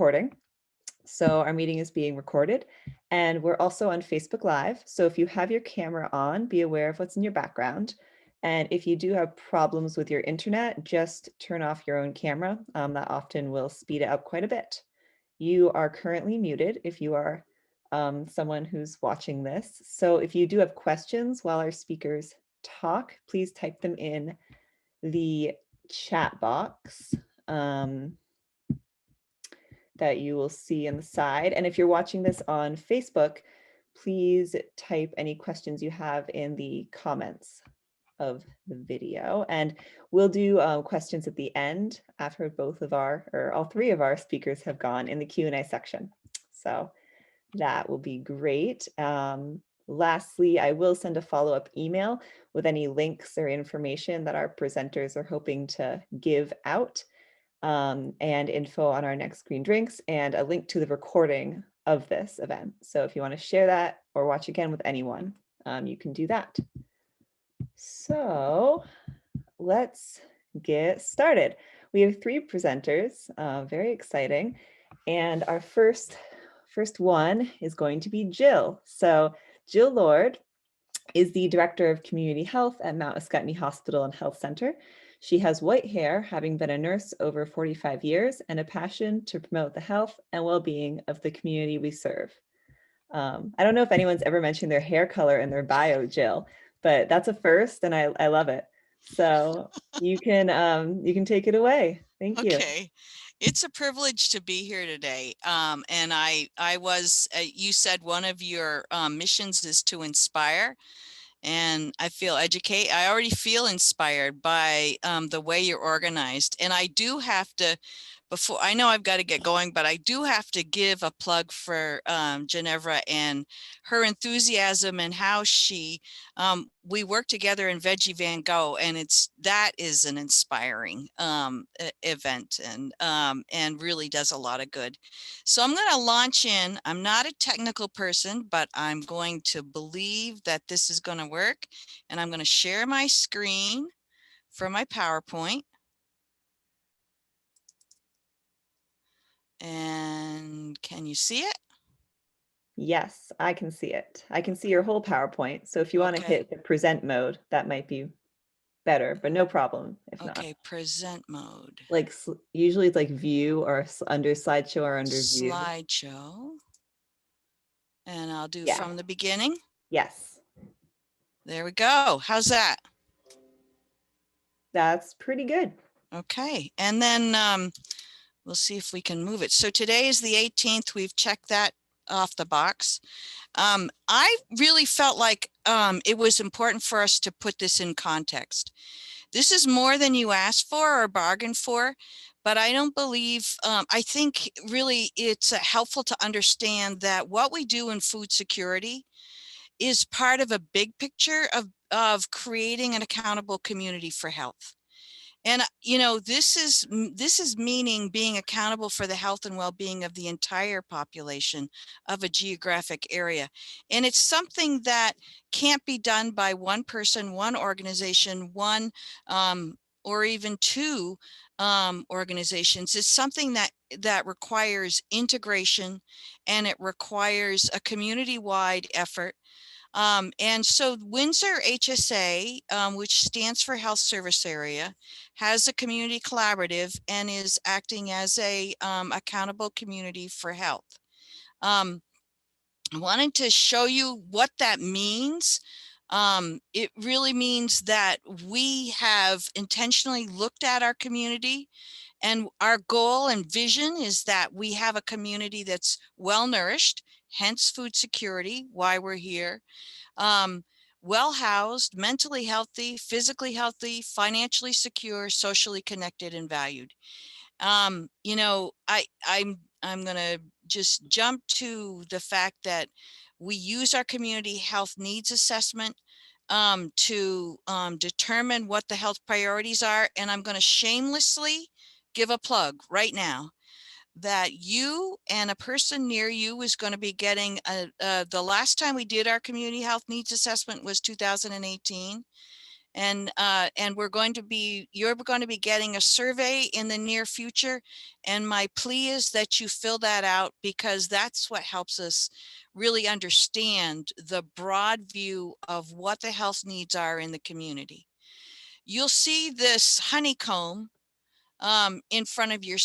recording. So our meeting is being recorded, and we're also on Facebook Live. So if you have your camera on, be aware of what's in your background. And if you do have problems with your internet, just turn off your own camera. That often will speed it up quite a bit. You are currently muted if you are someone who's watching this. So if you do have questions while our speakers talk, please type them in the chat box that you will see on the side. And if you're watching this on Facebook, please type any questions you have in the comments of the video. And we'll do questions at the end after both of our, or all three of our speakers have gone in the Q&A section. So that will be great. Lastly, I will send a follow-up email with any links or information that our presenters are hoping to give out, and info on our next green drinks and a link to the recording of this event. So if you want to share that or watch again with anyone, you can do that. So let's get started. We have three presenters, very exciting. And our first one is going to be Jill. So Jill Lord is the Director of Community Health at Mount Ascutney Hospital and Health Center. She has white hair, having been a nurse over 45 years, and a passion to promote the health and well-being of the community we serve. I don't know if anyone's ever mentioned their hair color in their bio, Jill, but that's a first, and I love it. So you can take it away. Thank you. Okay. It's a privilege to be here today. And I was, you said one of your missions is to inspire, and I feel I already feel inspired by the way you're organized. And I do have to, before, I know I've got to get going, but I do have to give a plug for Ginevra and her enthusiasm and how she, we work together in Veggie Van Gogh, and that is an inspiring event, and really does a lot of good. So I'm going to launch in. I'm not a technical person, but I'm going to believe that this is going to work, and I'm going to share my screen for my PowerPoint. And can you see it? Yes, I can see it. I can see your whole PowerPoint. So if you want to hit the present mode, that might be better, but no problem if not. Okay, present mode. Like usually it's like view or under slideshow or under view. Slideshow. And I'll do Yeah. from the beginning. Yes. There we go. How's that? That's pretty good. Okay, and then we'll see if we can move it. So today is the 18th. We've checked that off the box. I really felt like it was important for us to put this in context. This is more than you asked for or bargained for, but I don't believe, I think really it's helpful to understand that what we do in food security is part of a big picture of creating an accountable community for health. And, you know, this is meaning being accountable for the health and well-being of the entire population of a geographic area. And it's something that can't be done by one person, one organization, one or even two organizations. It's something that requires integration, and it requires a community-wide effort. And so Windsor HSA, which stands for Health Service Area, has a community collaborative and is acting as a accountable community for health. I wanted to show you what that means. It really means that we have intentionally looked at our community, and our goal and vision is that we have a community that's well nourished, hence food security, why we're here. Well housed, mentally healthy, physically healthy, financially secure, socially connected, and valued. You know, I'm going to just jump to the fact that we use our community health needs assessment to determine what the health priorities are. And I'm going to shamelessly give a plug right now that you and a person near you is going to be getting the last time we did our community health needs assessment was 2018. And you're going to be getting a survey in the near future. And my plea is that you fill that out, because that's what helps us really understand the broad view of what the health needs are in the community. You'll see this honeycomb in front of your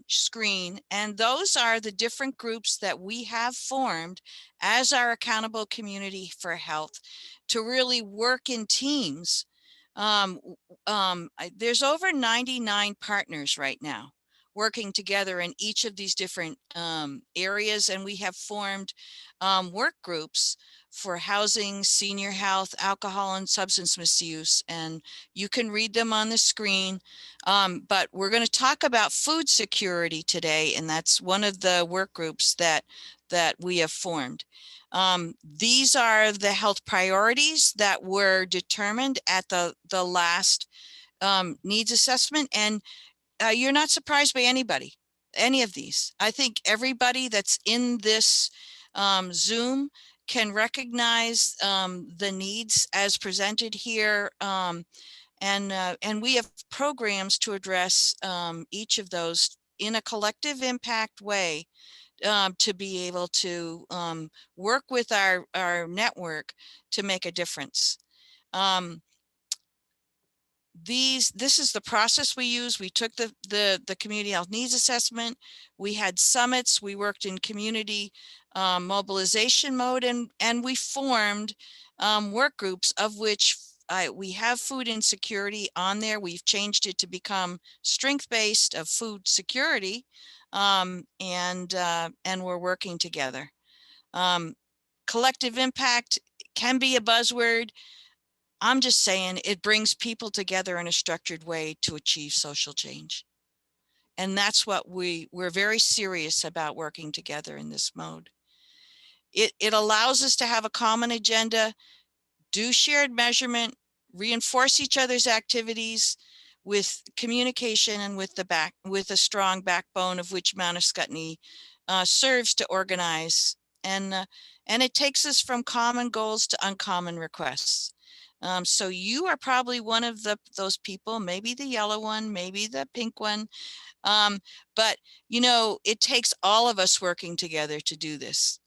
screen, and those are the different groups that we have formed as our accountable community for health to really work in teams. There's over 99 partners right now working together in each of these different areas, and we have formed work groups for housing, senior health, alcohol and substance misuse, and you can read them on the screen. But we're going to talk about food security today, and that's one of the work groups that we have formed. These are the health priorities that were determined at the last needs assessment, and you're not surprised by any of these. I think everybody that's in this Zoom can recognize the needs as presented here. And we have programs to address each of those in a collective impact way, to be able to work with our network to make a difference. This is the process we use. We took the community health needs assessment. We had summits. We worked in community mobilization mode, and we formed work groups, of which we have food insecurity on there. We've changed it to become strength-based of food security, and we're working together. Collective impact can be a buzzword. I'm just saying it brings people together in a structured way to achieve social change. And that's what we're very serious about, working together in this mode. It allows us to have a common agenda, do shared measurement, reinforce each other's activities with communication, and with a strong backbone of which Mount Ascutney serves to organize. And it takes us from common goals to uncommon requests. So you are probably one of those people, maybe the yellow one, maybe the pink one. But, it takes all of us working together to do this.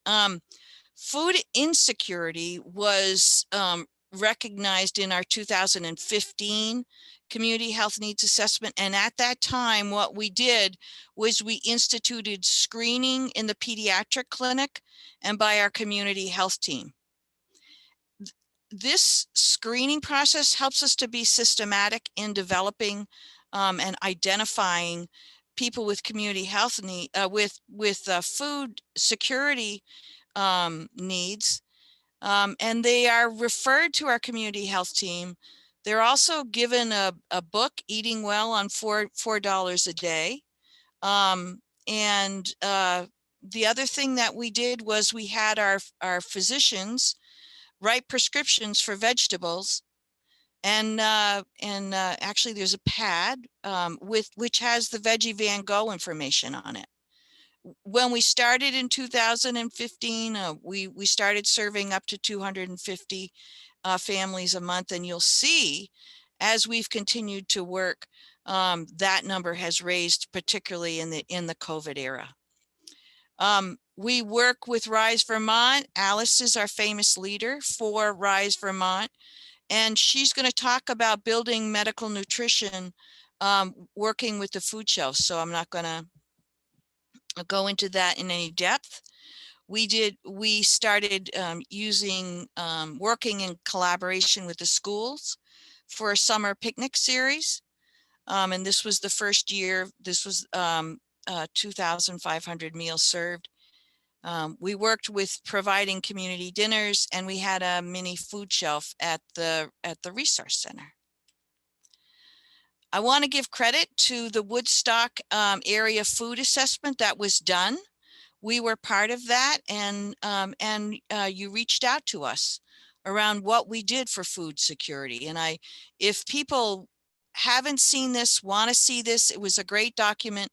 Food insecurity was recognized in our 2015 community health needs assessment. And at that time, what we did was we instituted screening in the pediatric clinic and by our community health team. This screening process helps us to be systematic in developing and identifying people with community health need, with food security needs, and they are referred to our community health team. They're also given a book, Eating Well on $4 a day. And the other thing that we did was we had our physicians write prescriptions for vegetables, and actually there's a pad which has the Veggie Van Go information on it. When we started in 2015, we started serving up to 250 families a month, and you'll see as we've continued to work, that number has raised, particularly in the COVID era. We work with Rise Vermont. Alice is our famous leader for Rise Vermont, and she's going to talk about building medical nutrition, working with the food shelf. So I'm not going to go into that in any depth. We started working in collaboration with the schools for a summer picnic series. And this was the first year. This was 2,500 meals served. We worked with providing community dinners, and we had a mini food shelf at the resource center. I want to give credit to the Woodstock area food assessment that was done. We were part of that, and you reached out to us around what we did for food security. And if people haven't seen this, want to see this, it was a great document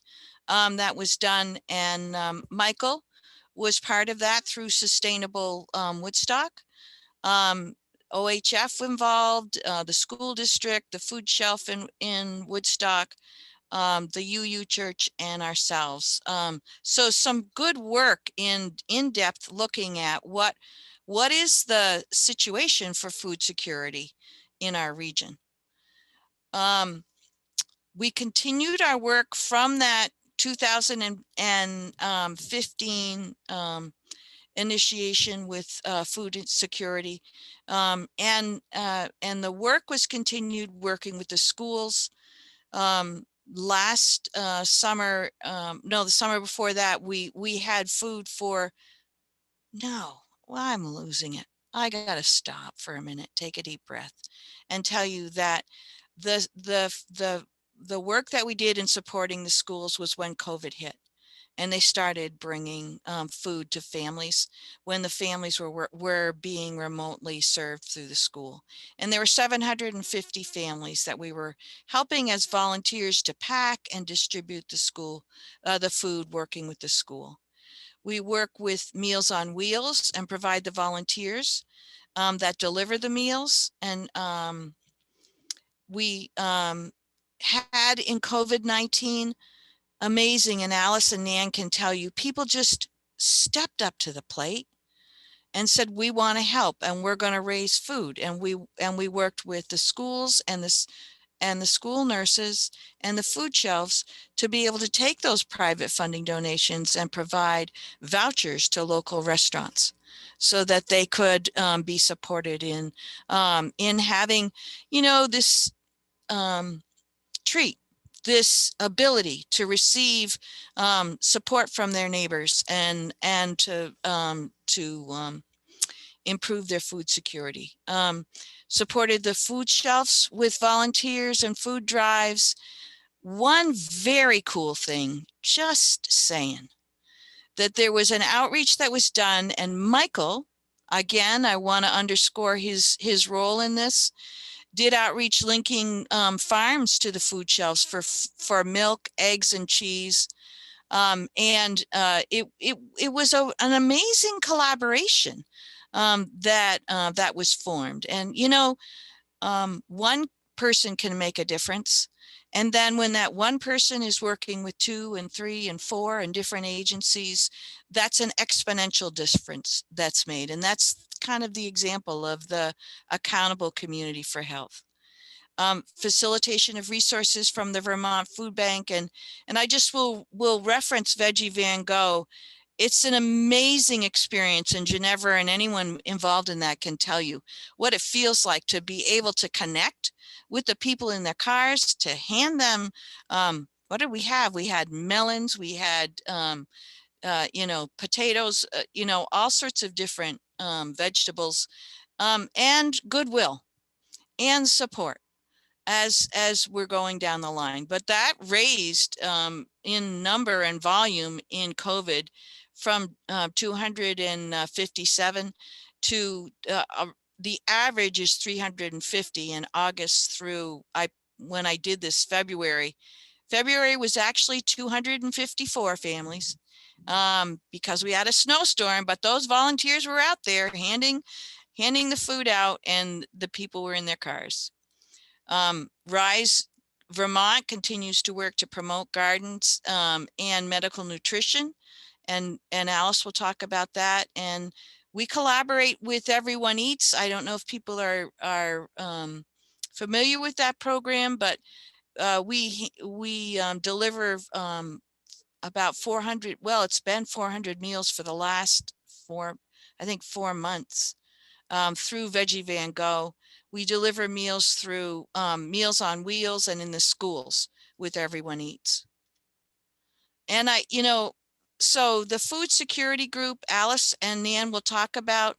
that was done, and Michael was part of that through Sustainable Woodstock. OHF involved, the school district, the food shelf in Woodstock, the UU Church, and ourselves. So some good work in depth looking at what is the situation for food security in our region. We continued our work from that 2015 initiation with food insecurity, and the work was continued working with the schools. Last summer, no, the summer before that, we had food for, no, well, I'm losing it. I gotta stop for a minute, take a deep breath, and tell you that the work that we did in supporting the schools was when COVID hit, and they started bringing food to families when the families were being remotely served through the school. And there were 750 families that we were helping as volunteers to pack and distribute the food, working with the school. We work with Meals on Wheels and provide the volunteers that deliver the meals. And we had in COVID-19, amazing, and Alice and Nan can tell you, people just stepped up to the plate and said, we want to help and we're going to raise food. And we worked with the schools and the school nurses and the food shelves to be able to take those private funding donations and provide vouchers to local restaurants so that they could be supported in having, this treat, this ability to receive support from their neighbors and to improve their food security. Supported the food shelves with volunteers and food drives. One very cool thing, just saying, that there was an outreach that was done, and Michael, again, I want to underscore his role in this, did outreach linking farms to the food shelves for milk, eggs, and cheese. It was an amazing collaboration that was formed. And, one person can make a difference. And then when that one person is working with 2 and 3 and 4 and different agencies, that's an exponential difference that's made. And that's kind of the example of the accountable community for health. Facilitation of resources from the Vermont Food Bank. And I just will reference Veggie Van Gogh. It's an amazing experience, and Ginevra and anyone involved in that can tell you what it feels like to be able to connect with the people in their cars, to hand them, what did we have? We had melons, we had, potatoes, all sorts of different vegetables, and goodwill and support as we're going down the line. But that raised in number and volume in COVID from 257 to the average is 350 in August through when I did this February was actually 254 families because we had a snowstorm, but those volunteers were out there handing the food out, and the people were in their cars. Rise Vermont continues to work to promote gardens and medical nutrition, and Alice will talk about that. And we collaborate with Everyone Eats. I don't know if people are familiar with that program, but we deliver about 400. Well, it's been 400 meals for the last 4 months through Veggie Van Gogh. We deliver meals through Meals on Wheels and in the schools with Everyone Eats. And so the food security group, Alice and Nan will talk about,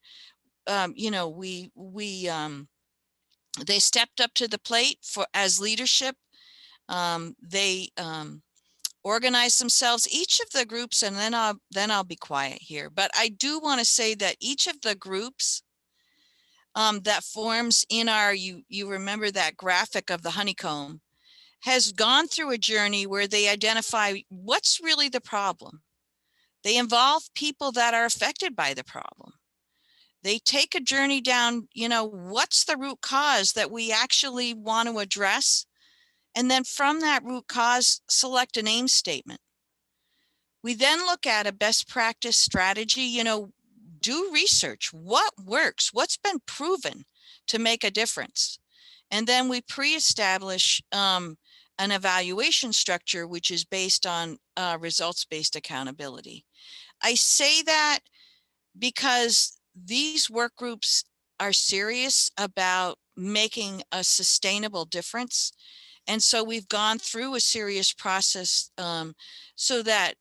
they stepped up to the plate as leadership. They organize themselves, each of the groups, and then I'll be quiet here. But I do want to say that each of the groups that forms in our, you remember that graphic of the honeycomb, has gone through a journey where they identify what's really the problem. They involve people that are affected by the problem. They take a journey down, what's the root cause that we actually want to address? And then from that root cause, select an aim statement. We then look at a best practice strategy, do research. What works? What's been proven to make a difference? And then we pre-establish an evaluation structure, which is based on results-based accountability. I say that because these work groups are serious about making a sustainable difference. And so we've gone through a serious process so that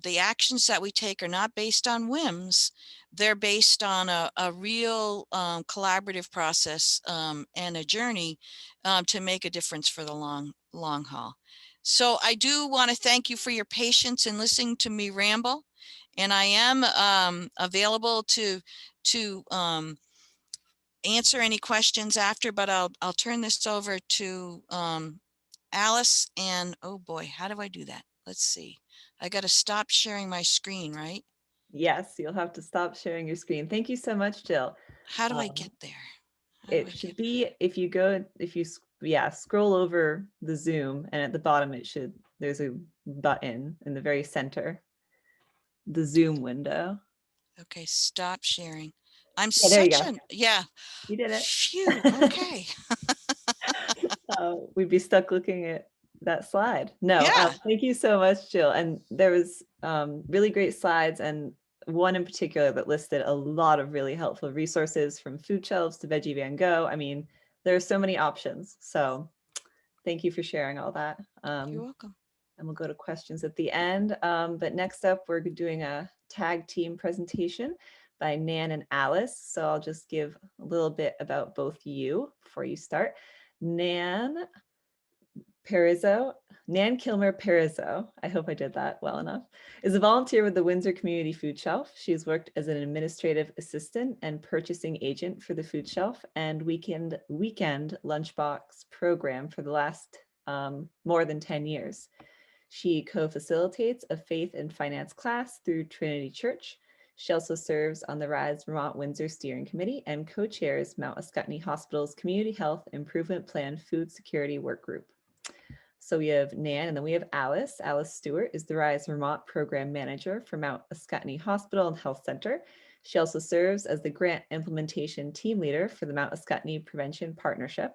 the actions that we take are not based on whims. They're based on a real collaborative process and a journey to make a difference for the long haul. So I do want to thank you for your patience in listening to me ramble. And I am available to answer any questions after, but I'll turn this over to Alice. And oh boy, how do I do that? Let's see. I got to stop sharing my screen, right? Yes, you'll have to stop sharing your screen. Thank you so much, Jill. How do I get there? It should be, if you scroll over the Zoom, and at the bottom there's a button in the very center, the Zoom window. Okay, stop sharing. I'm there you go. You did it. Phew, okay. We'd be stuck looking at that slide. No, Yeah. Thank you so much, Jill. And there was really great slides, and one in particular that listed a lot of really helpful resources, from food shelves to Veggie Van Go. I mean, there are so many options. So thank you for sharing all that. You're welcome. And we'll go to questions at the end. But next up, we're doing a tag team presentation by Nan and Alice. So I'll just give a little bit about both you before you start. Nan Kilmer Perizzo, I hope I did that well enough, is a volunteer with the Windsor Community Food Shelf. She's worked as an administrative assistant and purchasing agent for the Food Shelf and weekend lunchbox program for the last more than 10 years. She co-facilitates a faith and finance class through Trinity Church. She also serves on the Rise Vermont Windsor Steering Committee and co-chairs Mount Ascutney Hospital's Community Health Improvement Plan Food Security Workgroup. So we have Nan, and then we have Alice. Alice Stewart is the Rise Vermont Program Manager for Mount Ascutney Hospital and Health Center. She also serves as the Grant Implementation Team Leader for the Mount Ascutney Prevention Partnership.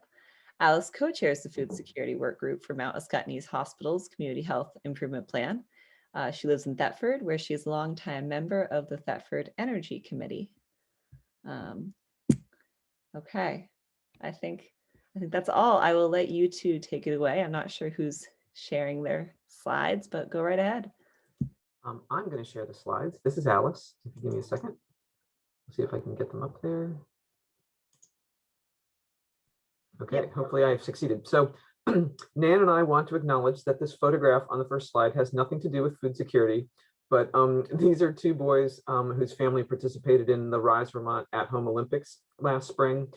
Alice co-chairs the Food Security Workgroup for Mount Ascutney's Hospital's Community Health Improvement Plan. She lives in Thetford, where she is a longtime member of the Thetford Energy Committee. Okay, I think that's all. I will let you two take it away. I'm not sure who's sharing their slides, but go right ahead. I'm going to share the slides. This is Alice. If you give me a second, let's see if I can get them up there. Okay, yep. Hopefully I've succeeded. So Nan and I want to acknowledge that this photograph on the first slide has nothing to do with food security, but these are two boys whose family participated in the Rise Vermont at-home Olympics last spring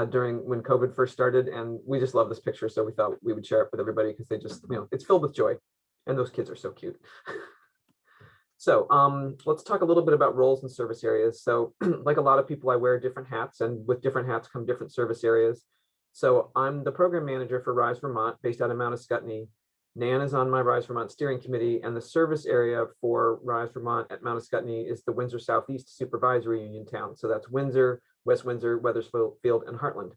during when COVID first started. And we just love this picture. So we thought we would share it with everybody because they just, it's filled with joy. And those kids are so cute. So let's talk a little bit about roles and service areas. So like a lot of people, I wear different hats, and with different hats come different service areas. So I'm the program manager for Rise Vermont, based out of Mount Ascutney. Nan is on my Rise Vermont steering committee, and the service area for Rise Vermont at Mount Ascutney is the Windsor Southeast Supervisory Union Town. So that's Windsor, West Windsor, Weathersfield, and Heartland.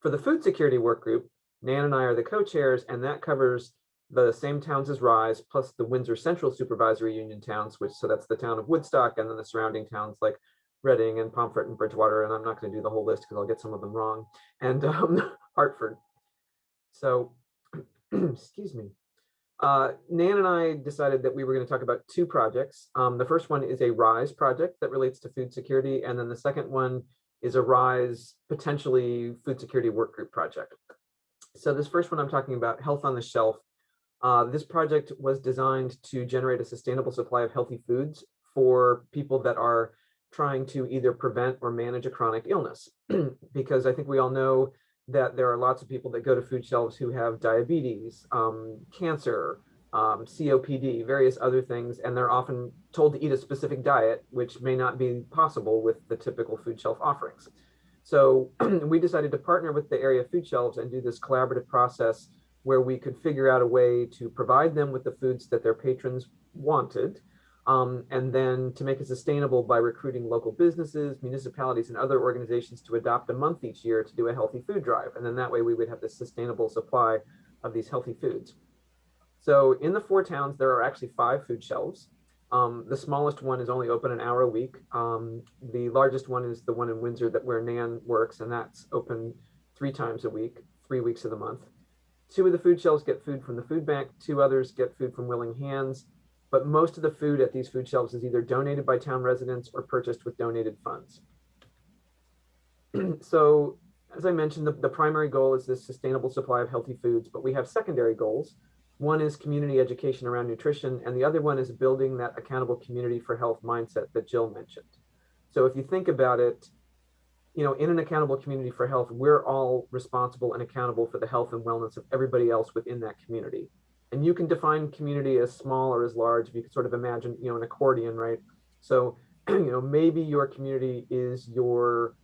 For the food security work group, Nan and I are the co-chairs, and that covers the same towns as Rise, plus the Windsor Central Supervisory Union towns, so that's the town of Woodstock, and then the surrounding towns like Reading and Pomfret and Bridgewater, and I'm not going to do the whole list because I'll get some of them wrong, and Hartford. So, excuse me. Nan and I decided that we were going to talk about two projects. The first one is a RISE project that relates to food security, and then the second one is a RISE potentially food security work group project. So this first one I'm talking about, Health on the Shelf. This project was designed to generate a sustainable supply of healthy foods for people that are trying to either prevent or manage a chronic illness. Because I think we all know that there are lots of people that go to food shelves who have diabetes, cancer, COPD, various other things, and they're often told to eat a specific diet, which may not be possible with the typical food shelf offerings. So we decided to partner with the area food shelves and do this collaborative process where we could figure out a way to provide them with the foods that their patrons wanted, and then to make it sustainable by recruiting local businesses, municipalities, and other organizations to adopt a month each year to do a healthy food drive. And then that way we would have this sustainable supply of these healthy foods. So in the 4 towns, there are actually 5 food shelves. The smallest one is only open an hour a week. The largest one is the one in Windsor where Nan works, and that's open 3 times a week, 3 weeks of the month. 2 of the food shelves get food from the food bank, 2 others get food from willing hands, but most of the food at these food shelves is either donated by town residents or purchased with donated funds. So as I mentioned, the primary goal is this sustainable supply of healthy foods, but we have secondary goals. One is community education around nutrition, and the other one is building that accountable community for health mindset that Jill mentioned. So if you think about it, in an accountable community for health, we're all responsible and accountable for the health and wellness of everybody else within that community. And you can define community as small or as large. If you could sort of imagine, an accordion, right? So, maybe your community is your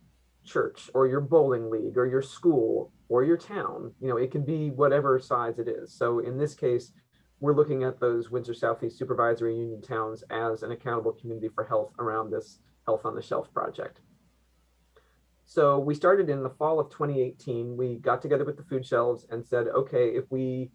church or your bowling league or your school or your town. It can be whatever size it is. So in this case, we're looking at those Windsor Southeast Supervisory Union towns as an accountable community for health around this Health on the Shelf project. So we started in the fall of 2018. We got together with the food shelves and said, okay, if we're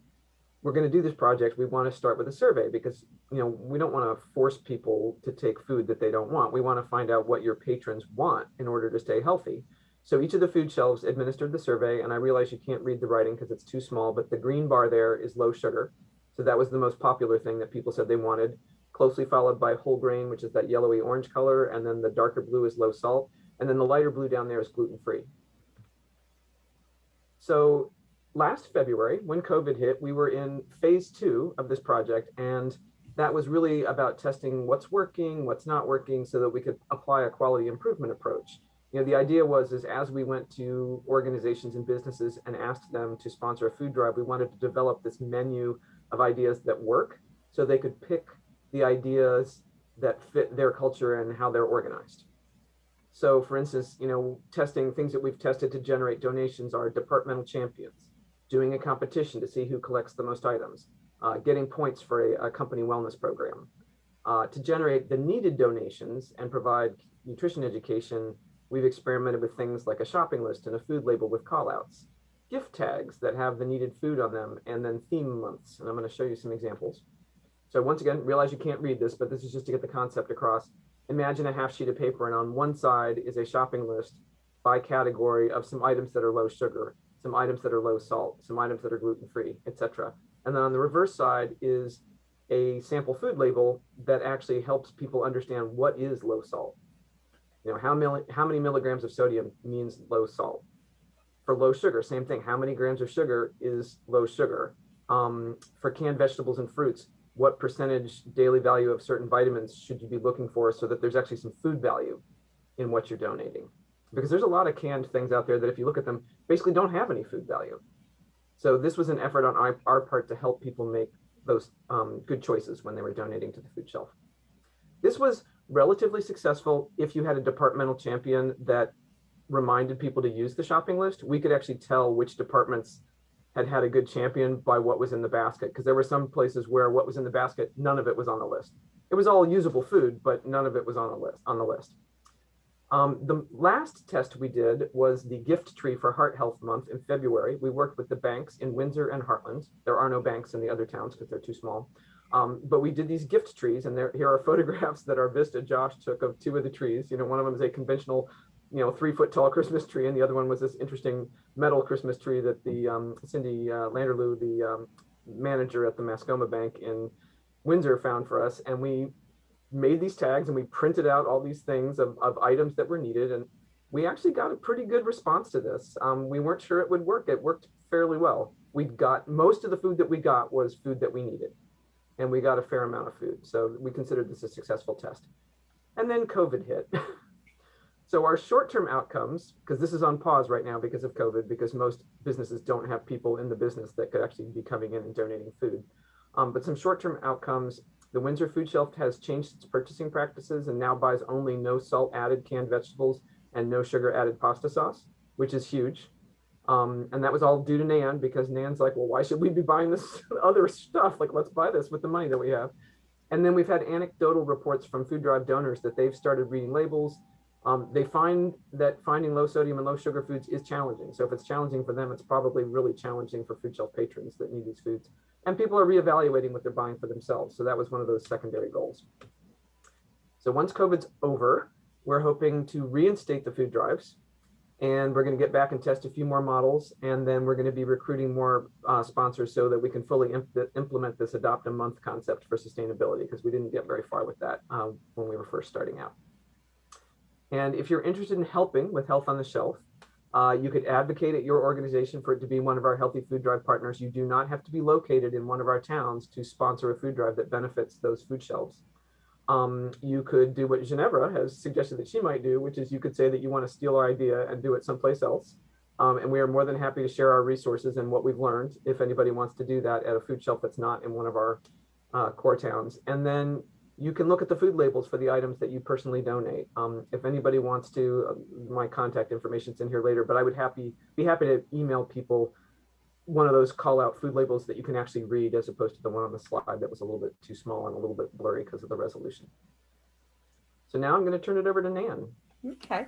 going to do this project, we want to start with a survey because, we don't want to force people to take food that they don't want. We want to find out what your patrons want in order to stay healthy. So each of the food shelves administered the survey, and I realize you can't read the writing because it's too small, but the green bar there is low sugar. So that was the most popular thing that people said they wanted, closely followed by whole grain, which is that yellowy orange color, and then the darker blue is low salt, and then the lighter blue down there is gluten-free. So last February, when COVID hit, we were in phase 2 of this project, and that was really about testing what's working, what's not working, so that we could apply a quality improvement approach. The idea was as we went to organizations and businesses and asked them to sponsor a food drive, we wanted to develop this menu of ideas that work so they could pick the ideas that fit their culture and how they're organized. So for instance, testing things that we've tested to generate donations are departmental champions, doing a competition to see who collects the most items, getting points for a company wellness program. To generate the needed donations and provide nutrition education, we've experimented with things like a shopping list and a food label with callouts, gift tags that have the needed food on them, and then theme months. And I'm going to show you some examples. So once again, realize you can't read this, but this is just to get the concept across. Imagine a half sheet of paper, and on one side is a shopping list by category of some items that are low sugar, some items that are low salt, some items that are gluten-free, etc. And then on the reverse side is a sample food label that actually helps people understand what is low salt. How many milligrams of sodium means low salt. For low sugar, same thing. How many grams of sugar is low sugar? For canned vegetables and fruits, what percentage daily value of certain vitamins should you be looking for so that there's actually some food value in what you're donating? Because there's a lot of canned things out there that if you look at them, basically don't have any food value. So this was an effort on our part to help people make those good choices when they were donating to the food shelf. This was relatively successful if you had a departmental champion that reminded people to use the shopping list. We could actually tell which departments had a good champion by what was in the basket, because there were some places where what was in the basket, none of it was on the list. It was all usable food, but none of it was on the list. The last test we did was the gift tree for Heart Health Month in February. We worked with the banks in Windsor and Heartland. There are no banks in the other towns because they're too small. But we did these gift trees, and here are photographs that our Vista Josh took of 2 of the trees. One of them is a conventional 3-foot tall Christmas tree, and the other one was this interesting metal Christmas tree that the Cindy Landerloo, the manager at the Mascoma Bank in Windsor, found for us. And we made these tags and we printed out all these things of items that were needed, and we actually got a pretty good response to this. We weren't sure it would work. It worked fairly well. We got most of the food that we got was food that we needed, and we got a fair amount of food. So we considered this a successful test. And then COVID hit. So our short-term outcomes, because this is on pause right now because of COVID, because most businesses don't have people in the business that could actually be coming in and donating food. But some short-term outcomes, the Windsor Food Shelf has changed its purchasing practices and now buys only no salt added canned vegetables and no sugar added pasta sauce, which is huge. And that was all due to Nan, because Nan's like, well, why should we be buying this other stuff? Like, let's buy this with the money that we have. And then we've had anecdotal reports from food drive donors that they've started reading labels. They find that finding low sodium and low sugar foods is challenging. So if it's challenging for them, it's probably really challenging for food shelf patrons that need these foods. And people are reevaluating what they're buying for themselves. So that was one of those secondary goals. So once COVID's over, we're hoping to reinstate the food drives. And we're going to get back and test a few more models. And then we're going to be recruiting more sponsors so that we can fully implement this adopt a month concept for sustainability, because we didn't get very far with that when we were first starting out. And if you're interested in helping with Health on the Shelf, you could advocate at your organization for it to be one of our Healthy Food Drive partners. You do not have to be located in one of our towns to sponsor a food drive that benefits those food shelves. You could do what Ginevra has suggested that she might do, which is you could say that you want to steal our idea and do it someplace else. And we are more than happy to share our resources and what we've learned if anybody wants to do that at a food shelf that's not in one of our core towns. And then you can look at the food labels for the items that you personally donate. If anybody wants to, my contact information's in here later, but I would be happy to email people one of those call out food labels that you can actually read, as opposed to the one on the slide that was a little bit too small and a little bit blurry because of the resolution. So now I'm going to turn it over to Nan. Okay.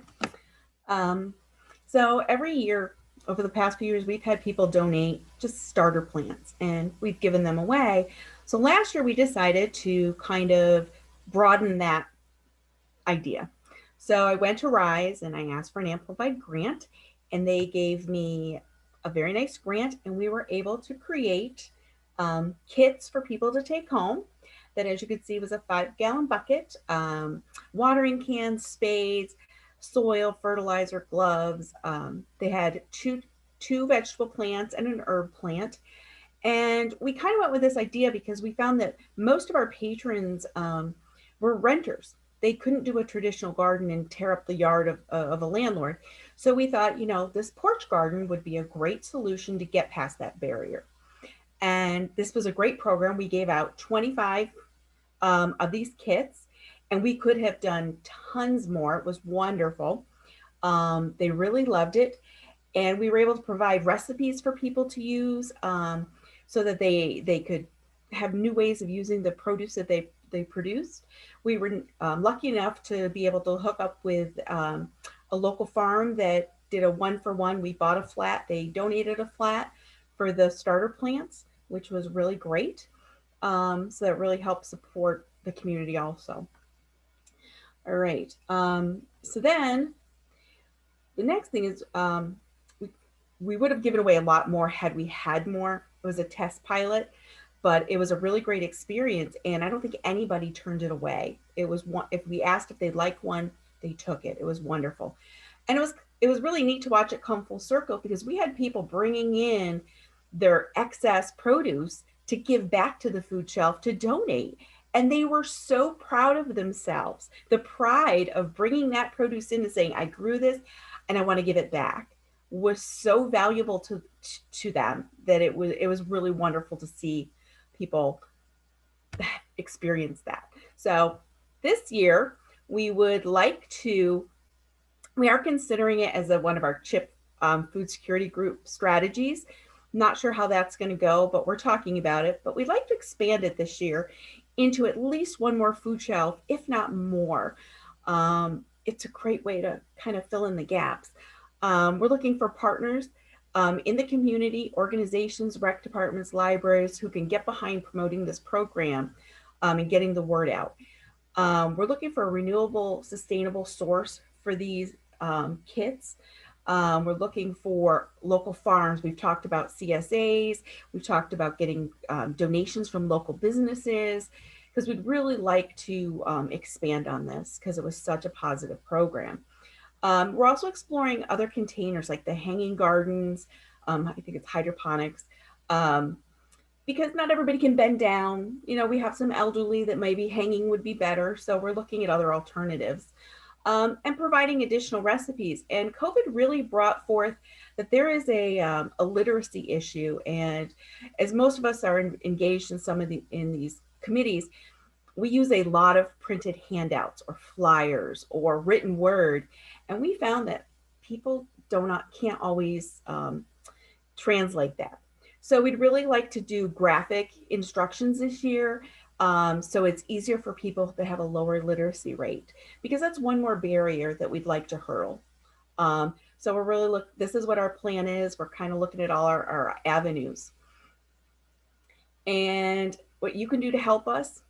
So every year over the past few years, we've had people donate just starter plants and we've given them away. So last year we decided to kind of broaden that idea. So I went to Rise and I asked for an amplified grant, and they gave me a very nice grant, and we were able to create kits for people to take home. That, as you can see, was a 5-gallon bucket, watering cans, spades, soil, fertilizer, gloves. They had two vegetable plants and an herb plant. And we kind of went with this idea because we found that most of our patrons were renters. They couldn't do a traditional garden and tear up the yard of a landlord. So we thought, you know, this porch garden would be a great solution to get past that barrier. And this was a great program. We gave out 25 of these kits, and we could have done tons more. It was wonderful. They really loved it. And we were able to provide recipes for people to use so that they could have new ways of using the produce that they produced. We were lucky enough to be able to hook up with a local farm that did a 1-for-1. We bought a flat, they donated a flat for the starter plants, which was really great. So that really helped support the community also. All right, so then the next thing is we would have given away a lot more had we had more. It was a test pilot, but it was a really great experience, and I don't think anybody turned it away. It was one, if we asked if they'd like one, they took it. It was wonderful. And it was really neat to watch it come full circle, because we had people bringing in their excess produce to give back to the food shelf, to donate. And they were so proud of themselves. The pride of bringing that produce in and saying, I grew this and I want to give it back, was so valuable to them that it was really wonderful to see people experience that. So this year we are considering it as one of our CHIP food security group strategies. Not sure how that's going to go, but we're talking about it. But we'd like to expand it this year into at least one more food shelf, if not more. It's a great way to kind of fill in the gaps. We're looking for partners in the community, organizations, rec departments, libraries who can get behind promoting this program and getting the word out. We're looking for a renewable, sustainable source for these kits. We're looking for local farms. We've talked about CSAs. We've talked about getting donations from local businesses, because we'd really like to expand on this because it was such a positive program. We're also exploring other containers like the hanging gardens. I think it's hydroponics, because not everybody can bend down. You know, we have some elderly that maybe hanging would be better. So we're looking at other alternatives. and providing additional recipes. And COVID really brought forth that there is a literacy issue. And as most of us are engaged in in these committees, we use a lot of printed handouts or flyers or written word. And we found that people can't always translate that. So we'd really like to do graphic instructions this year, so it's easier for people that have a lower literacy rate, because that's one more barrier that we'd like to hurdle. So we're really this is what our plan is. We're kind of looking at all our avenues. And what you can do to help us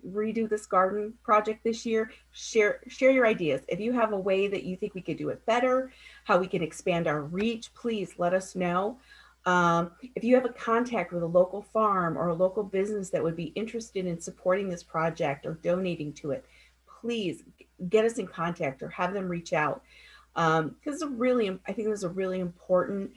redo this garden project this year, share your ideas. If you have a way that you think we could do it better, how we can expand our reach, please let us know. If you have a contact with a local farm or a local business that would be interested in supporting this project or donating to it, please get us in contact or have them reach out. Because I think this is a really important.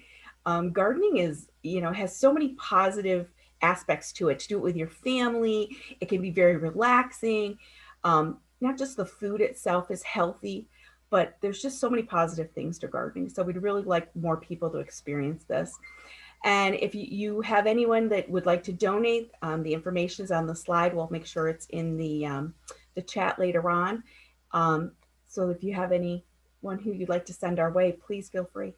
Gardening is, has so many positive aspects to it. To do it with your family, it can be very relaxing. Not just the food itself is healthy, but there's just so many positive things to gardening. So we'd really like more people to experience this. And if you have anyone that would like to donate, the information is on the slide. We'll make sure it's in the chat later on. So if you have anyone who you'd like to send our way, please feel free.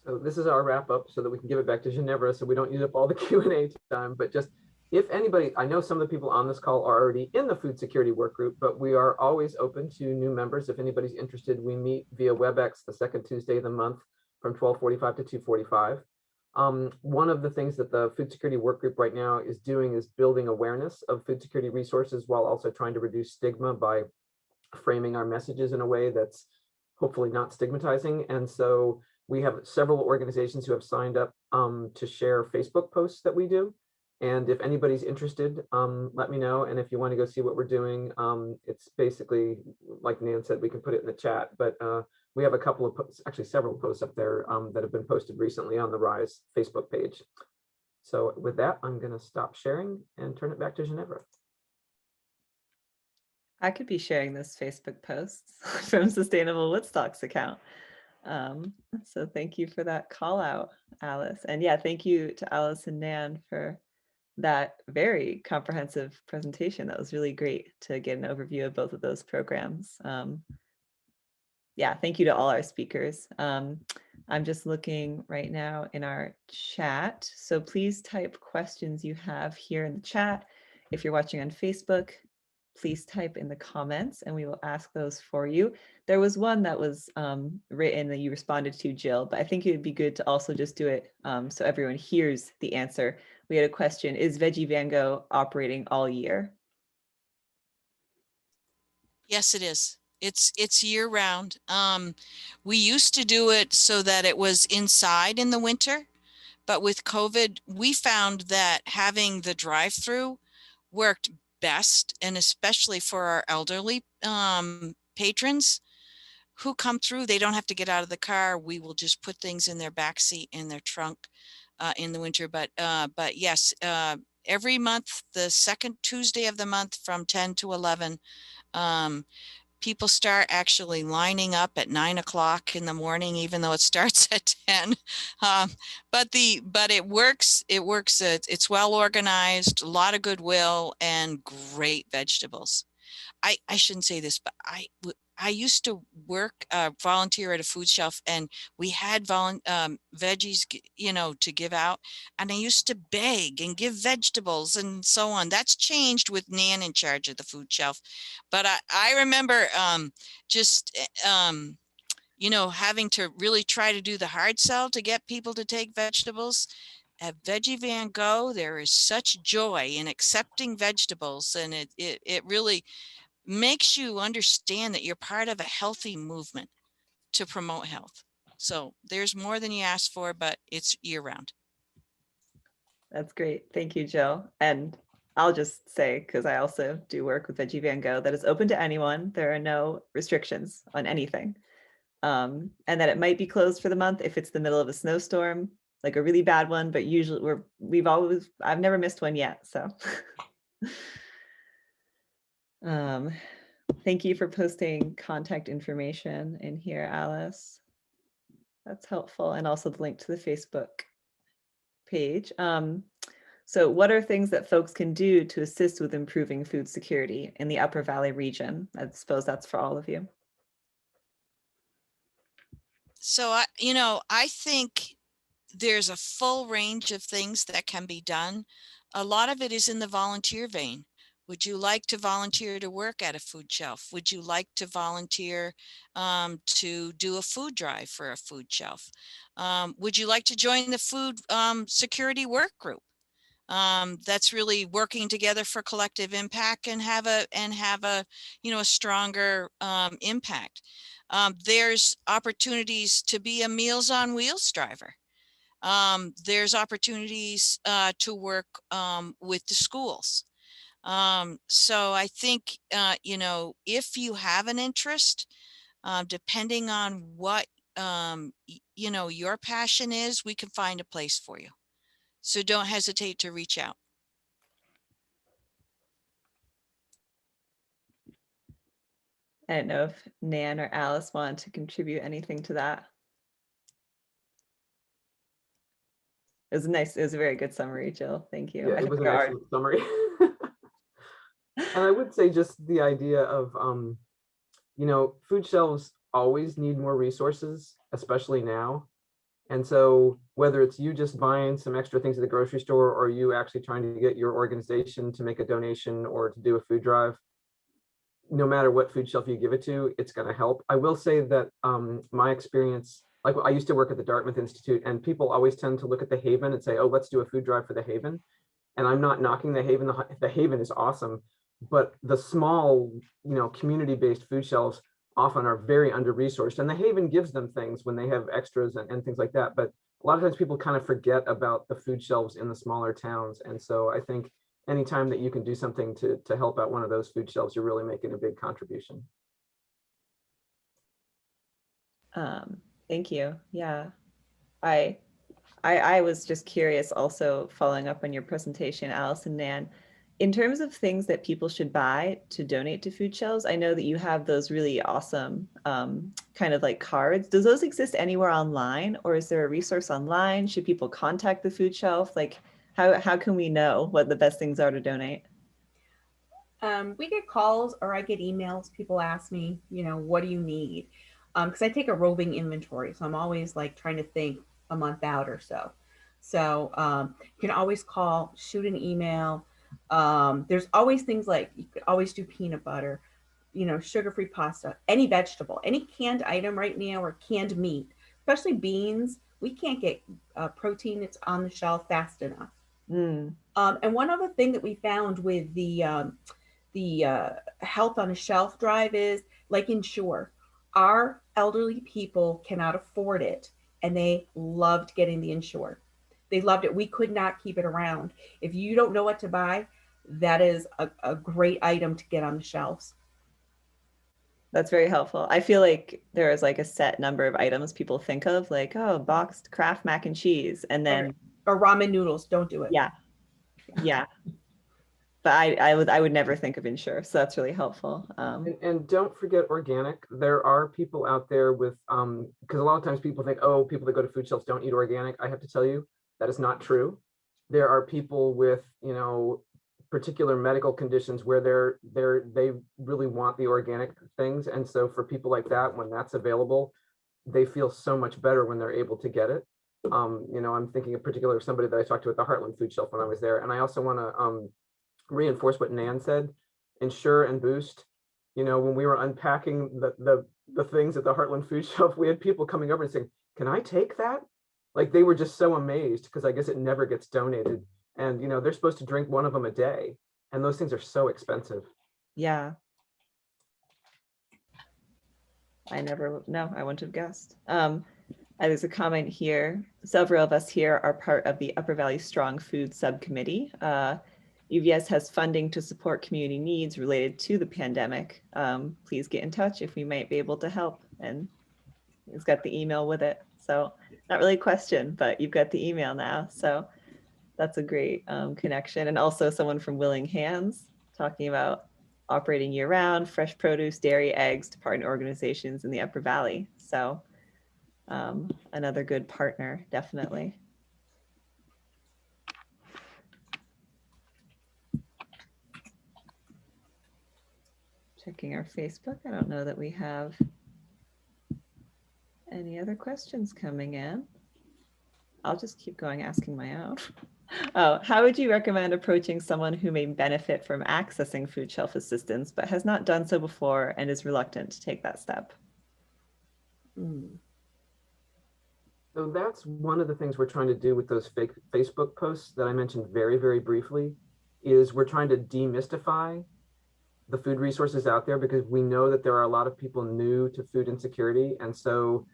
So this is our wrap up so that we can give it back to Ginevra so we don't use up all the Q&A time. But just if anybody, I know some of the people on this call are already in the food security work group, but we are always open to new members. If anybody's interested, we meet via WebEx the second Tuesday of the month from 12:45 to 2:45. One of the things that the food security work group right now is doing is building awareness of food security resources while also trying to reduce stigma by framing our messages in a way that's hopefully not stigmatizing. And so we have several organizations who have signed up to share Facebook posts that we do. And if anybody's interested, let me know. And if you want to go see what we're doing, it's basically, like Nan said, we can put it in the chat, but we have a couple of posts, actually several posts up there that have been posted recently on the Rise Facebook page. So with that, I'm going to stop sharing and turn it back to Ginevra. I could be sharing this Facebook posts from Sustainable Woodstocks account. So thank you for that call out, Alice. And yeah, thank you to Alice and Nan for that very comprehensive presentation. That was really great to get an overview of both of those programs. Yeah, thank you to all our speakers. I'm just looking right now in our chat. So please type questions you have here in the chat. If you're watching on Facebook, please type in the comments and we will ask those for you. There was one that was written that you responded to, Jill, but I think it would be good to also just do it so everyone hears the answer. We had a question, is Veggie Van Gogh operating all year? Yes, it is. It's year round. We used to do it so that it was inside in the winter, but with COVID, we found that having the drive-through worked best, and especially for our elderly patrons who come through. They don't have to get out of the car. We will just put things in their backseat, in their trunk in the winter. But yes, every month, the second Tuesday of the month from 10 to 11, people start actually lining up at 9 o'clock in the morning, even though it starts at 10. But it works. It's well organized, a lot of goodwill, and great vegetables. I shouldn't say this, but I used to work, volunteer at a food shelf, and we had veggies, to give out. And I used to beg and give vegetables and so on. That's changed with Nan in charge of the food shelf. But I remember having to really try to do the hard sell to get people to take vegetables. At Veggie Van Gogh, there is such joy in accepting vegetables, and it really makes you understand that you're part of a healthy movement to promote health. So there's more than you asked for, but it's year round. That's great. Thank you, Jill. And I'll just say, because I also do work with Veggie Van Gogh, that is open to anyone. There are no restrictions on anything. And that it might be closed for the month if it's the middle of a snowstorm, like a really bad one, but usually I've never missed one yet. So Thank you for posting contact information in here, Alice. That's helpful. And also the link to the Facebook page. So what are things that folks can do to assist with improving food security in the Upper Valley region? I suppose that's for all of you. So I think there's a full range of things that can be done. A lot of it is in the volunteer vein. Would you like to volunteer to work at a food shelf? Would you like to volunteer to do a food drive for a food shelf? Would you like to join the food security work group? That's really working together for collective impact and have a a stronger impact. There's opportunities to be a Meals on Wheels driver. There's opportunities to work with the schools. So I think, if you have an interest, depending on what, your passion is, we can find a place for you. So don't hesitate to reach out. I don't know if Nan or Alice want to contribute anything to that. It was nice. It was a very good summary, Jill. Thank you. Yeah, I it think was an there are- excellent summary. And I would say just the idea of, food shelves always need more resources, especially now. And so whether it's you just buying some extra things at the grocery store or you actually trying to get your organization to make a donation or to do a food drive, no matter what food shelf you give it to, it's going to help. I will say that my experience, like I used to work at the Dartmouth Institute, and people always tend to look at the Haven and say, oh, let's do a food drive for the Haven. And I'm not knocking the Haven. The Haven is awesome. But the small, community-based food shelves often are very under-resourced. And the Haven gives them things when they have extras and things like that. But a lot of times people kind of forget about the food shelves in the smaller towns. And so I think anytime that you can do something to help out one of those food shelves, you're really making a big contribution. Thank you. Yeah, I was just curious also following up on your presentation, Alice and Nan, in terms of things that people should buy to donate to food shelves. I know that you have those really awesome kind of like cards. Does those exist anywhere online, or is there a resource online? Should people contact the food shelf? Like how can we know what the best things are to donate? We get calls or I get emails. People ask me, what do you need? Because I take a roving inventory. So I'm always like trying to think a month out or so. So you can always call, shoot an email. There's always things like you could always do peanut butter, sugar-free pasta, any vegetable, any canned item right now, or canned meat, especially beans. We can't get protein. It's on the shelf fast enough. And one other thing that we found with the health on a shelf drive is like Ensure. Our elderly people cannot afford it, and they loved getting the Ensure. They loved it. We could not keep it around. If you don't know what to buy, that is a great item to get on the shelves. That's very helpful. I feel like there is like a set number of items people think of, like, oh, boxed Kraft mac and cheese, and then or ramen noodles. Don't do it. Yeah. But I would never think of Ensure, so that's really helpful. And don't forget organic. There are people out there with because a lot of times people think, oh, people that go to food shelves don't eat organic. I have to tell you that is not true. There are people with particular medical conditions where they really want the organic things, and so for people like that, when that's available, they feel so much better when they're able to get it. I'm thinking in particular of somebody that I talked to at the Heartland Food Shelf when I was there, and I also want to reinforce what Nan said. Ensure and Boost. When we were unpacking the things at the Heartland Food Shelf, we had people coming over and saying, "Can I take that?" Like they were just so amazed because I guess it never gets donated, and they're supposed to drink one of them a day, and those things are so expensive. Yeah. I wouldn't have guessed. There's a comment here. Several of us here are part of the Upper Valley Strong Food Subcommittee. UVS has funding to support community needs related to the pandemic. Please get in touch if we might be able to help. And it's got the email with it. So not really a question, but you've got the email now. So that's a great connection. And also someone from Willing Hands talking about operating year round, fresh produce, dairy, eggs to partner organizations in the Upper Valley. So another good partner, definitely. Checking our Facebook. I don't know that we have any other questions coming in. I'll just keep going asking my own. Oh, how would you recommend approaching someone who may benefit from accessing food shelf assistance, but has not done so before and is reluctant to take that step? So that's one of the things we're trying to do with those fake Facebook posts that I mentioned very, very briefly, is we're trying to demystify the food resources out there, because we know that there are a lot of people new to food insecurity. And so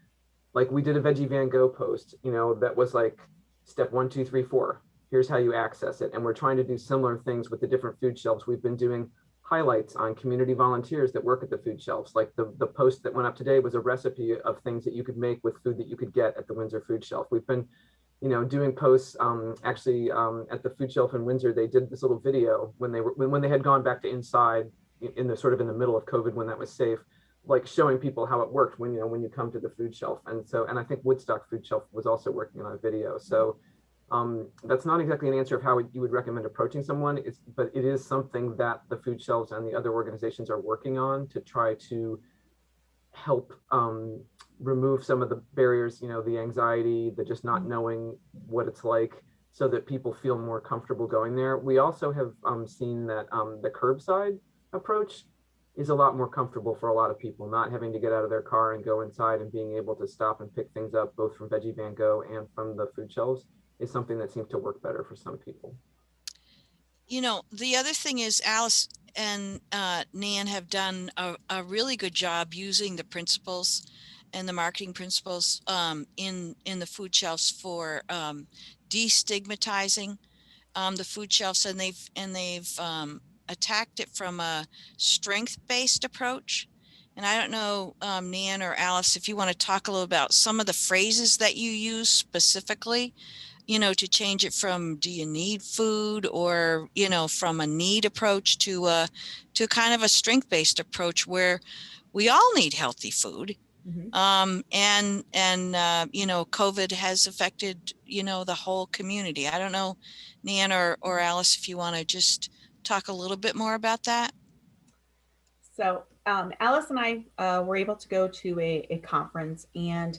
like we did a Veggie Van Go post, you know, that was like step 1, 2, 3, 4. Here's how you access it. And we're trying to do similar things with the different food shelves. We've been doing highlights on community volunteers that work at the food shelves. Like the post that went up today was a recipe of things that you could make with food that you could get at the Windsor Food Shelf. We've been, you know, doing posts. Actually, at the food shelf in Windsor, they did this little video when they had gone back to inside in the sort of in the middle of COVID, when that was safe, like showing people how it worked when, you know, when you come to the food shelf. And so, and I think Woodstock Food Shelf was also working on a video. So that's not exactly an answer of how you would recommend approaching someone, but it is something that the food shelves and the other organizations are working on to try to help remove some of the barriers, you know, the anxiety, the just not knowing what it's like, so that people feel more comfortable going there. We also have seen that the curbside approach is a lot more comfortable for a lot of people, not having to get out of their car and go inside, and being able to stop and pick things up both from Veggie Van Go and from the food shelves is something that seems to work better for some people. You know, the other thing is Alice and Nan have done a really good job using the principles and the marketing principles in the food shelves for destigmatizing the food shelves, and they've attacked it from a strength-based approach. And I don't know, Nan or Alice, if you want to talk a little about some of the phrases that you use specifically, you know, to change it from "do you need food," or, you know, from a need approach to kind of a strength-based approach where we all need healthy food. And you know, COVID has affected, you know, the whole community. I don't know, Nan or Alice, if you want to just talk a little bit more about that. So Alice and I were able to go to a conference, and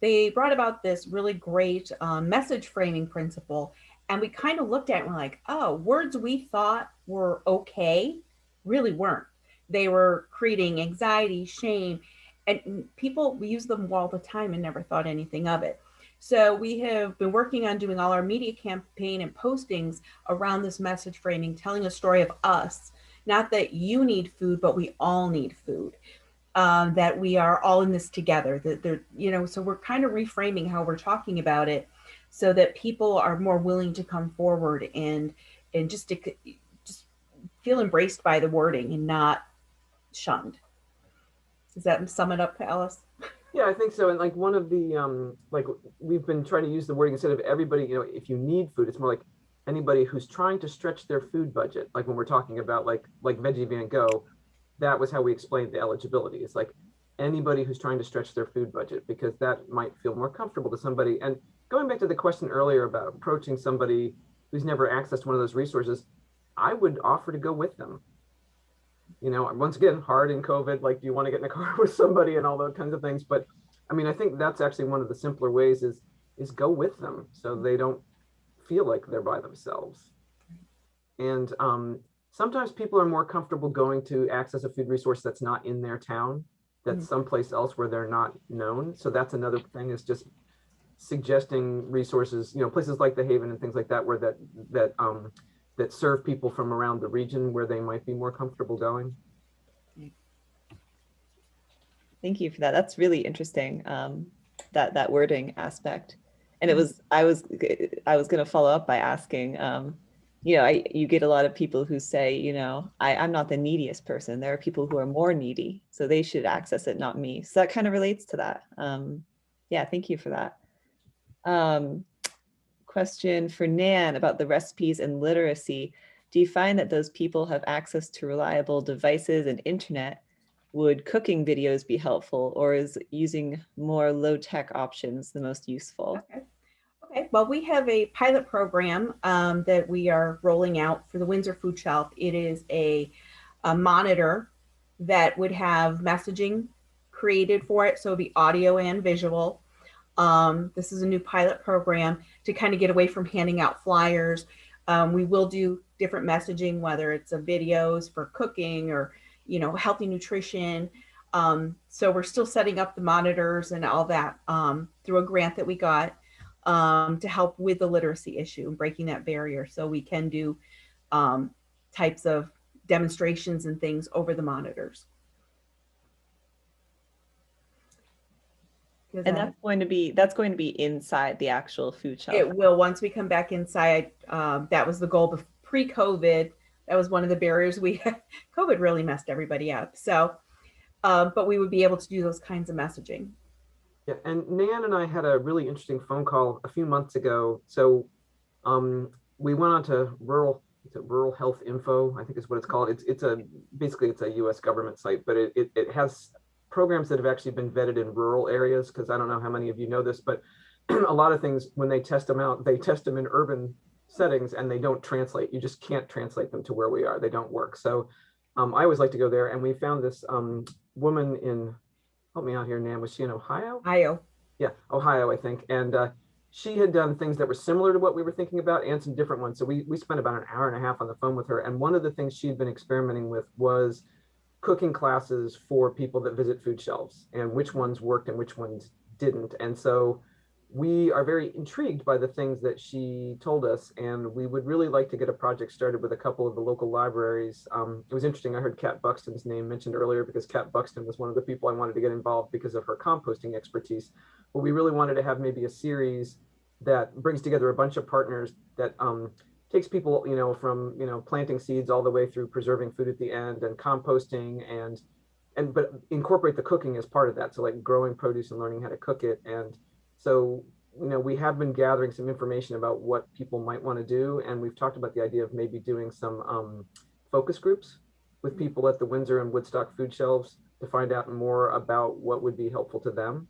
they brought about this really great message framing principle. And we kind of looked at it and we're like, oh, words we thought were okay really weren't. They were creating anxiety, shame, and people, we use them all the time and never thought anything of it. So we have been working on doing all our media campaign and postings around this message framing, telling a story of us, not that you need food, but we all need food. That we are all in this together, that they're, you know, so we're kind of reframing how we're talking about it so that people are more willing to come forward and just feel embraced by the wording and not shunned. Does that sum it up, Alice? Yeah, I think so. And like one of the, like we've been trying to use the wording instead of everybody, you know, if you need food, it's more like anybody who's trying to stretch their food budget. Like when we're talking about like Veggie Van Go, that was how we explained the eligibility. It's like anybody who's trying to stretch their food budget, because that might feel more comfortable to somebody. And going back to the question earlier about approaching somebody who's never accessed one of those resources, I would offer to go with them. You know, once again, hard in COVID, like, do you want to get in a car with somebody and all those kinds of things? But I mean, I think that's actually one of the simpler ways is go with them so they don't feel like they're by themselves. And sometimes people are more comfortable going to access a food resource that's not in their town, that's someplace else where they're not known. So that's another thing, is just suggesting resources, you know, places like the Haven and things like that, where that serve people from around the region where they might be more comfortable going. Thank you for that. That's really interesting, that wording aspect. And it was, I was going to follow up by asking, you know, you get a lot of people who say, you know, I'm not the neediest person. There are people who are more needy, so they should access it, not me. So that kind of relates to that. Yeah, thank you for that. Question for Nan about the recipes and literacy. Do you find that those people have access to reliable devices and internet? Would cooking videos be helpful, or is using more low-tech options the most useful? Okay. Okay. Well, we have a pilot program that we are rolling out for the Windsor Food Shelf. It is a monitor that would have messaging created for it. So it'd be audio and visual. This is a new pilot program to kind of get away from handing out flyers. We will do different messaging, whether it's videos for cooking or, healthy nutrition. So we're still setting up the monitors and all that through a grant that we got to help with the literacy issue and breaking that barrier. So we can do types of demonstrations and things over the monitors. And that's going to be inside the actual food shelf. It will, once we come back inside. That was the goal pre-COVID. That was one of the barriers we had. COVID really messed everybody up. So, but we would be able to do those kinds of messaging. Yeah, and Nan and I had a really interesting phone call a few months ago. So we went on to rural health info, I think is what it's called. Basically it's a US government site, but it has programs that have actually been vetted in rural areas, because I don't know how many of you know this, but a lot of things, when they test them out, they test them in urban settings and they don't translate. You just can't translate them to where we are. They don't work. So I always like to go there. And we found this woman in, help me out here, Nan, was she in Ohio? Ohio. Yeah, Ohio, I think. And she had done things that were similar to what we were thinking about and some different ones. So we spent about an hour and a half on the phone with her. And one of the things she'd been experimenting with was cooking classes for people that visit food shelves, and which ones worked and which ones didn't. And so we are very intrigued by the things that she told us, and we would really like to get a project started with a couple of the local libraries. It was interesting, I heard Kat Buxton's name mentioned earlier, because Kat Buxton was one of the people I wanted to get involved because of her composting expertise. But we really wanted to have maybe a series that brings together a bunch of partners that takes people, from, planting seeds all the way through preserving food at the end and composting but incorporate the cooking as part of that. So like growing produce and learning how to cook it. And so, we have been gathering some information about what people might want to do. And we've talked about the idea of maybe doing some focus groups with people at the Windsor and Woodstock food shelves to find out more about what would be helpful to them.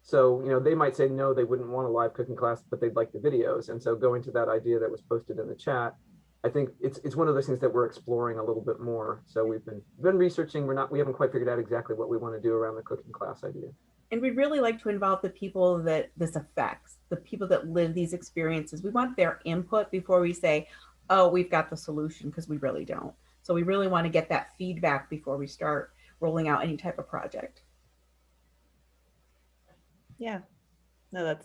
So, they might say, no, they wouldn't want a live cooking class, but they'd like the videos. And so going to that idea that was posted in the chat, I think it's one of those things that we're exploring a little bit more. So we've been researching. We haven't quite figured out exactly what we want to do around the cooking class idea. And we'd really like to involve the people that this affects, the people that live these experiences. We want their input before we say, oh, we've got the solution, because we really don't. So we really want to get that feedback before we start rolling out any type of project. Yeah, no, that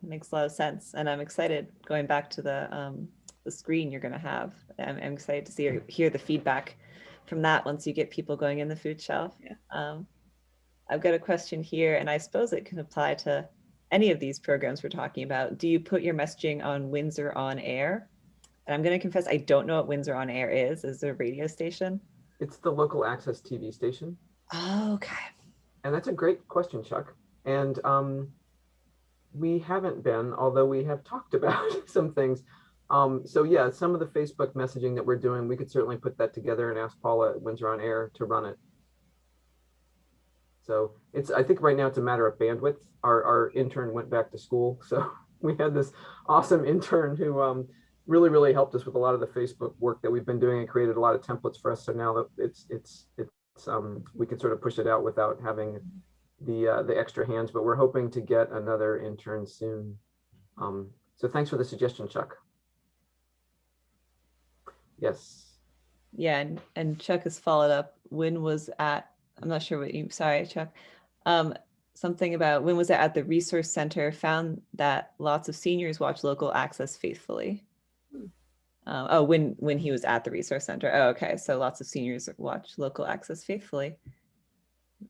makes a lot of sense, and I'm excited going back to the screen you're going to have. I'm excited to hear the feedback from that once you get people going in the food shelf. Yeah. I've got a question here, and I suppose it can apply to any of these programs we're talking about. Do you put your messaging on Windsor On Air? And I'm going to confess, I don't know what Windsor On Air is. Is it a radio station? It's the local access TV station. Oh, okay. And that's a great question, Chuck. And we haven't been, although we have talked about some things. So yeah, some of the Facebook messaging that we're doing, we could certainly put that together and ask Paula at Windsor On Air to run it. So I think right now it's a matter of bandwidth. Our intern went back to school. So we had this awesome intern who really, really helped us with a lot of the Facebook work that we've been doing and created a lot of templates for us. So now that it's we can sort of push it out without having the extra hands, but we're hoping to get another intern soon. So thanks for the suggestion, Chuck. Yes. Yeah, and Chuck has followed up. When was at, I'm not sure what you, sorry, Chuck. Something about when was it at the resource center, found that lots of seniors watch local access faithfully. Oh, when he was at the resource center. Oh, okay. So lots of seniors watch local access faithfully.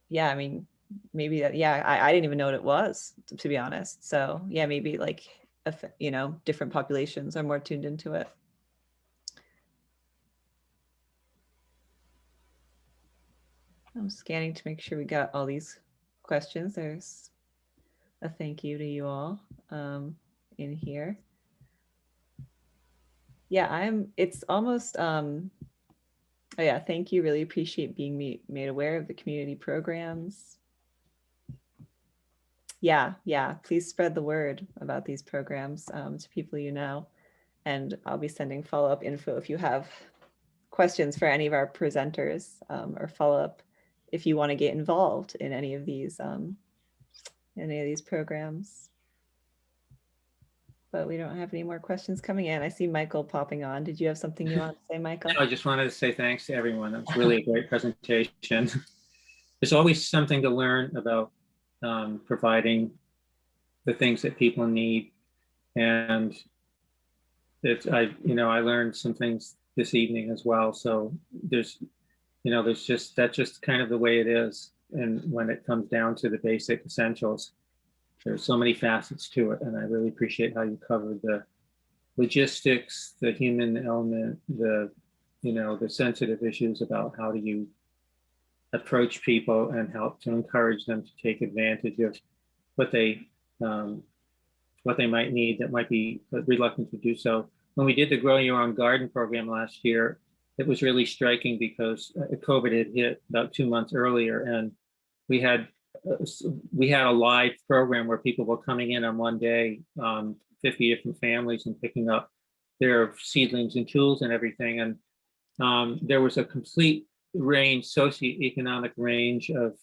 Yeah, I mean, maybe that, yeah, I didn't even know what it was, to be honest. So yeah, maybe like, different populations are more tuned into it. I'm scanning to make sure we got all these questions. There's a thank you to you all in here. Yeah, it's almost, oh yeah, thank you. Really appreciate being made aware of the community programs. Yeah, please spread the word about these programs to people you know. And I'll be sending follow-up info if you have questions for any of our presenters, or follow-up if you want to get involved in any of these programs. But we don't have any more questions coming in. I see Michael popping on. Did you have something you want to say, Michael? I just wanted to say thanks to everyone. That was really a great presentation. There's always something to learn about providing the things that people need. And I learned some things this evening as well. So that's just kind of the way it is. And when it comes down to the basic essentials, there's so many facets to it. And I really appreciate how you covered the logistics, the human element, the sensitive issues about how do you approach people and help to encourage them to take advantage of what they might need that might be reluctant to do so. When we did the Grow Your Own Garden program last year, it was really striking because COVID had hit about 2 months earlier, and we had a live program where people were coming in on one day, 50 different families, and picking up their seedlings and tools and everything. And there was a complete range, socioeconomic range of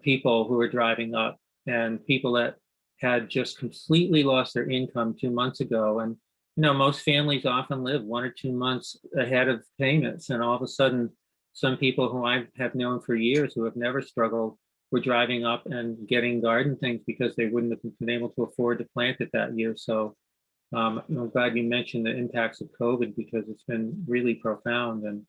people who were driving up, and people that had just completely lost their income 2 months ago. And most families often live 1 or 2 months ahead of payments, and all of a sudden, some people who I have known for years who have never struggled were driving up and getting garden things because they wouldn't have been able to afford to plant it that year. So I'm glad you mentioned the impacts of COVID, because it's been really profound. And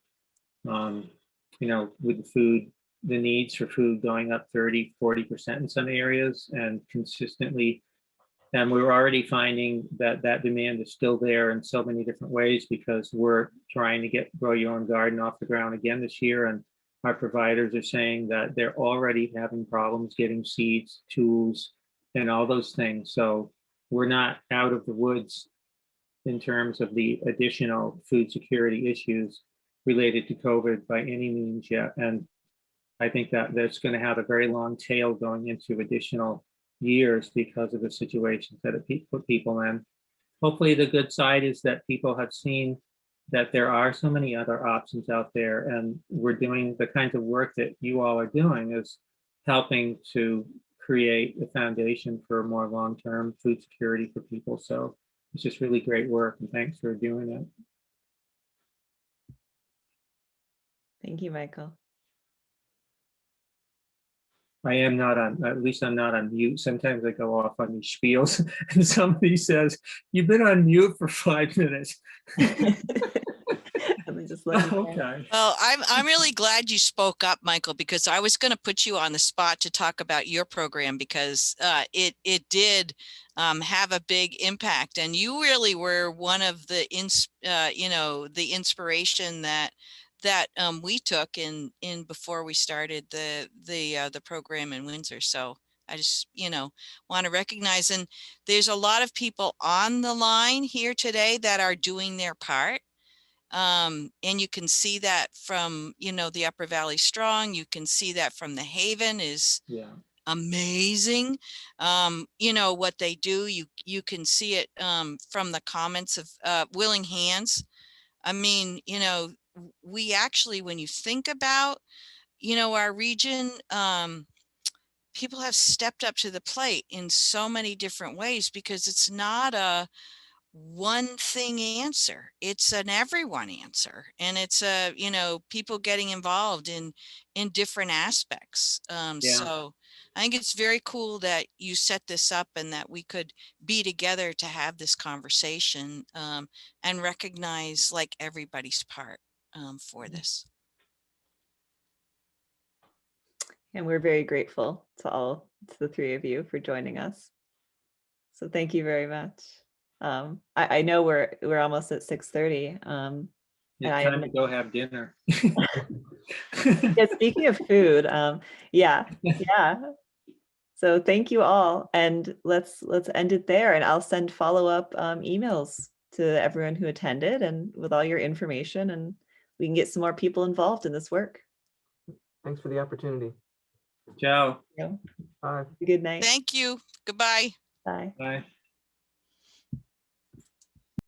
with the food, the needs for food going up 30-40% in some areas, and consistently. And we're already finding that demand is still there in so many different ways, because we're trying to get Grow Your Own Garden off the ground again this year. And our providers are saying that they're already having problems getting seeds, tools, and all those things. So we're not out of the woods in terms of the additional food security issues related to COVID by any means yet. And I think that that's going to have a very long tail going into additional years because of the situations that it put people in. Hopefully the good side is that people have seen that there are so many other options out there, and we're doing the kinds of work that you all are doing is helping to create a foundation for more long-term food security for people. So it's just really great work, and thanks for doing it. Thank you, Michael. I am not on, at least I'm not on mute. Sometimes I go off on these spiels and somebody says, "You've been on mute for 5 minutes." Let me just let you know. Okay. Well, I'm really glad you spoke up, Michael, because I was going to put you on the spot to talk about your program, because it did have a big impact, and you really were one of the the inspiration that we took in before we started the program in Windsor. So I just want to recognize, and there's a lot of people on the line here today that are doing their part. And you can see that from, the Upper Valley Strong. You can see that from the Haven is amazing. What they do, you can see it from the comments of Willing Hands. I mean, we actually, when you think about, our region, people have stepped up to the plate in so many different ways, because it's not a one thing answer. It's an everyone answer. And it's people getting involved in different aspects. So I think it's very cool that you set this up and that we could be together to have this conversation and recognize like everybody's part for this. And we're very grateful to the three of you for joining us. So thank you very much. I know we're almost at 6:30. It's time to go have dinner. Yeah, speaking of food, yeah. So thank you all, and let's end it there, and I'll send follow-up emails to everyone who attended and with all your information, and we can get some more people involved in this work. Thanks for the opportunity. Ciao. You know, Bye. good night. Thank you. Goodbye. Bye. Bye.